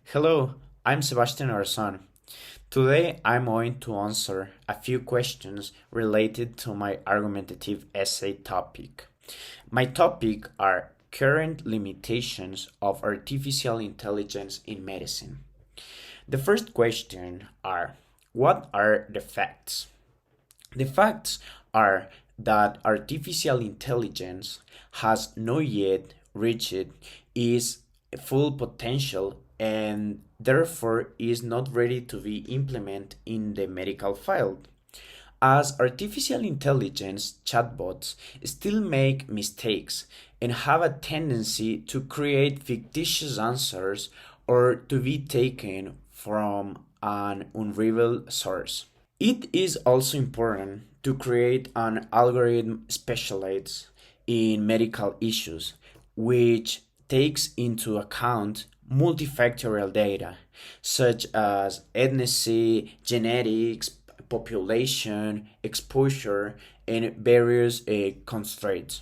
Hello, I'm Sebastián Garzón. Today I'm going to answer a few questions related to my argumentative essay topic. My topic are current limitations of artificial intelligence in medicine. The first question are what are the facts? The facts are that artificial intelligence has not yet reached its full potential and therefore is not ready to be implemented in the medical field. As artificial intelligence chatbots still make mistakes and have a tendency to create fictitious answers or to be taken from an unrivaled source. It is also important to create an algorithm specialized in medical issues, which takes into account multifactorial data such as ethnicity, genetics, population, exposure, and various constraints.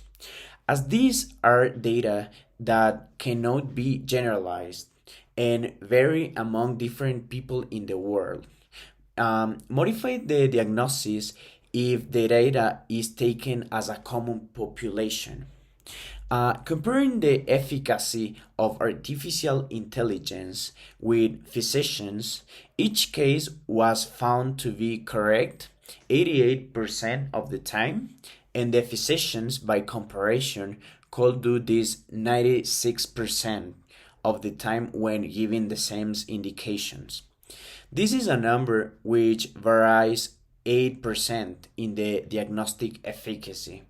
As these are data that cannot be generalized and vary among different people in the world, modify the diagnosis if the data is taken as a common population. Comparing the efficacy of artificial intelligence with physicians, each case was found to be correct 88% of the time, and the physicians, by comparison, could do this 96% of the time when given the same indications. This is a number which varies 8% in the diagnostic efficacy,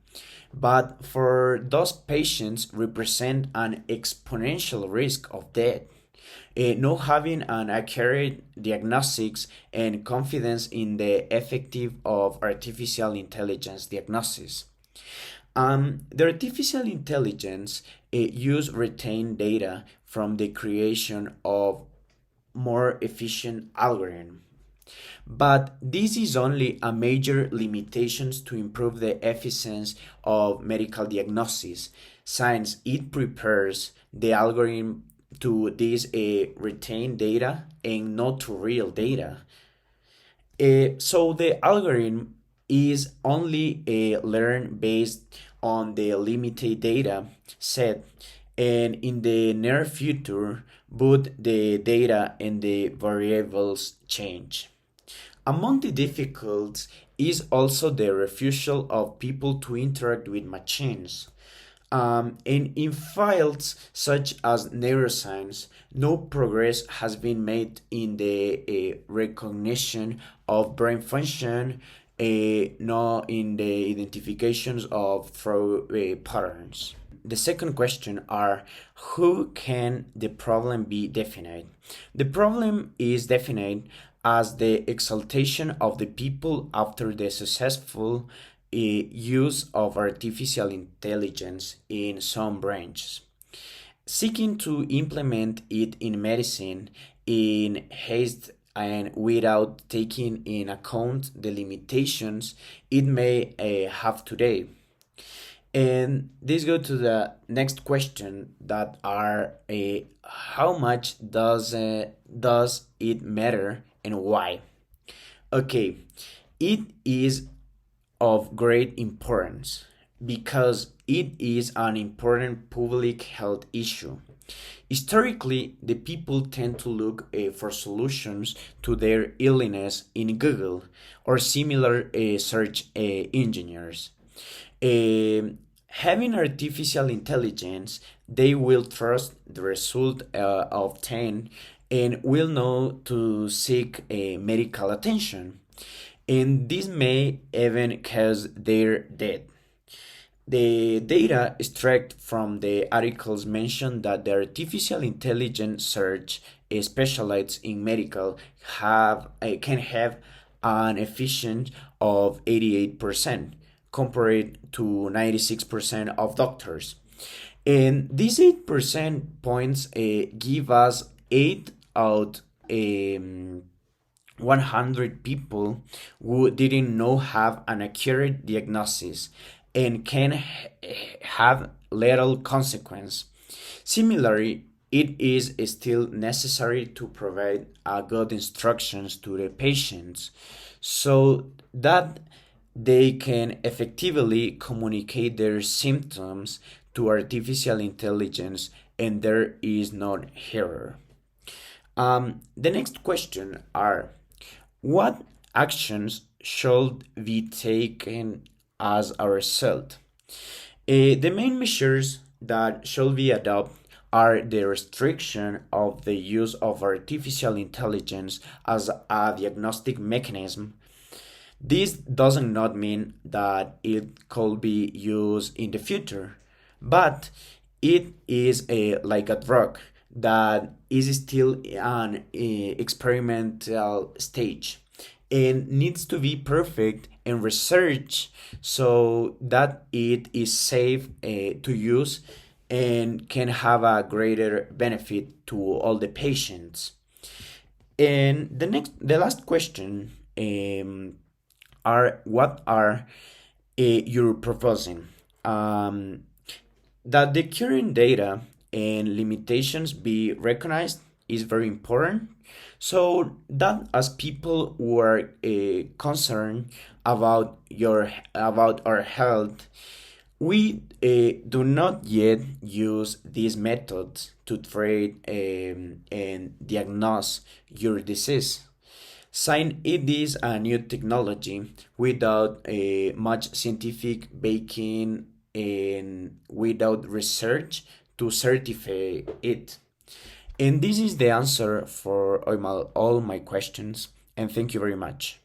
but for those patients represent an exponential risk of death. Not having an accurate diagnostics and confidence in the effective of artificial intelligence diagnosis. The artificial intelligence use retained data from the creation of more efficient algorithm. But this is only a major limitations to improve the efficiency of medical diagnosis, since it prepares the algorithm to this retained data and not to real data. So the algorithm is only learned based on the limited data set, and in the near future, both the data and the variables change. Among the difficulties is also the refusal of people to interact with machines. And in fields such as neuroscience, no progress has been made in the recognition of brain function, nor in the identifications of through patterns. The second question are who can the problem be defined? The problem is defined as the exaltation of the people after the successful use of artificial intelligence in some branches. Seeking to implement it in medicine in haste and without taking in account the limitations it may have today. And this go to the next question that are how much does it matter and why? Okay, it is of great importance because it is an important public health issue. Historically, the people tend to look for solutions to their illness in Google or similar search engineers. Having artificial intelligence, they will trust the result obtained and will know to seek medical attention. And this may even cause their death. The data extracted from the articles mention that the artificial intelligence search specialized in medical can have an efficiency of 88% compared to 96% of doctors. And these 8% points give us 8 out 100 people who didn't know have an accurate diagnosis and can have little consequence. Similarly, it is still necessary to provide good instructions to the patients so that they can effectively communicate their symptoms to artificial intelligence and there is no error. The next question are what actions should be taken as a result? The main measures that should be adopted are the restriction of the use of artificial intelligence as a diagnostic mechanism. This does not mean that it could be used in the future, but it is like a drug that is still an experimental stage and needs to be perfect in research so that it is safe to use and can have a greater benefit to all the patients. And the last question are what are you proposing? Um, that the current data and limitations be recognized is very important so that as people who are concerned about our health we do not yet use these methods to treat and diagnose your disease. Since it is a new technology without much scientific backing and without research to certify it. And this is the answer for all my questions. And thank you very much.